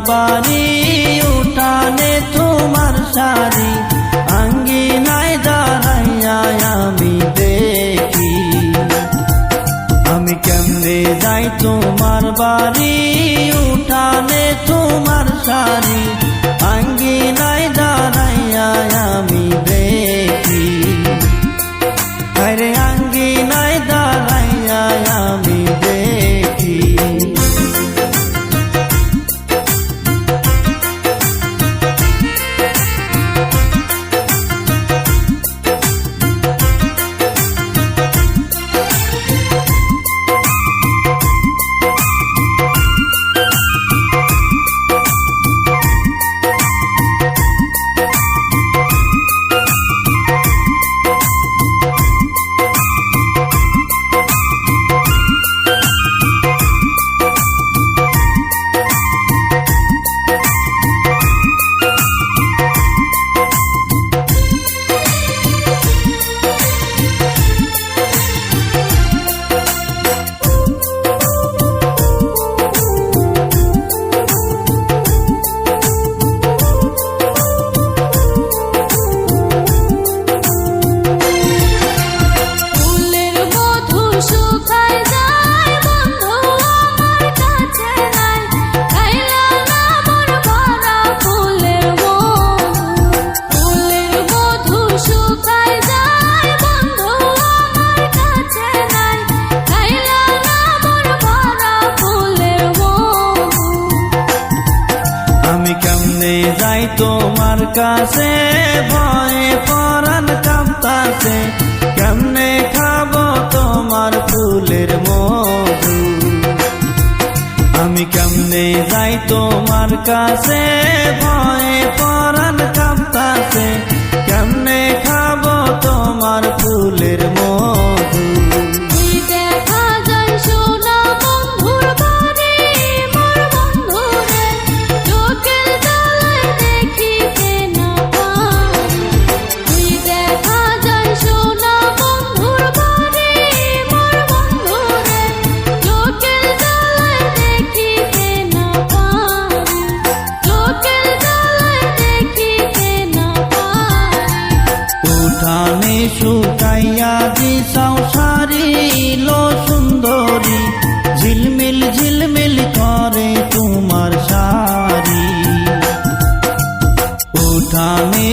বাড়ি উঠানে তোমার শাড়ি আঙ্গিনায় দাঁড়াইয়া আমি দেখি। আমি কেমনে যাই তোমার বাড়ি উঠানে তোমার শাড়ি আঙ্গিনায় দাঁড়াইয়া আমি দেখি। আরে আঙ্গিনায় দাঁড়াইয়া আমি দেখি। যাই তোমার কাছে ভয়ে পরাণ কাঁপতাছে কেমনে খাবো তোমার ফুলের মধু। আমি কেমনে যাই তোমার কাছে ভয়ে পরাণ কাঁপতাছে কেমনে খাবো তোমার ফুলের মধু। উঠানে শুকাইয়া দিশাও শাড়ি লো সুন্দরী ঝিলমিল ঝিলমিল করে তোমার শাড়ি। উঠানে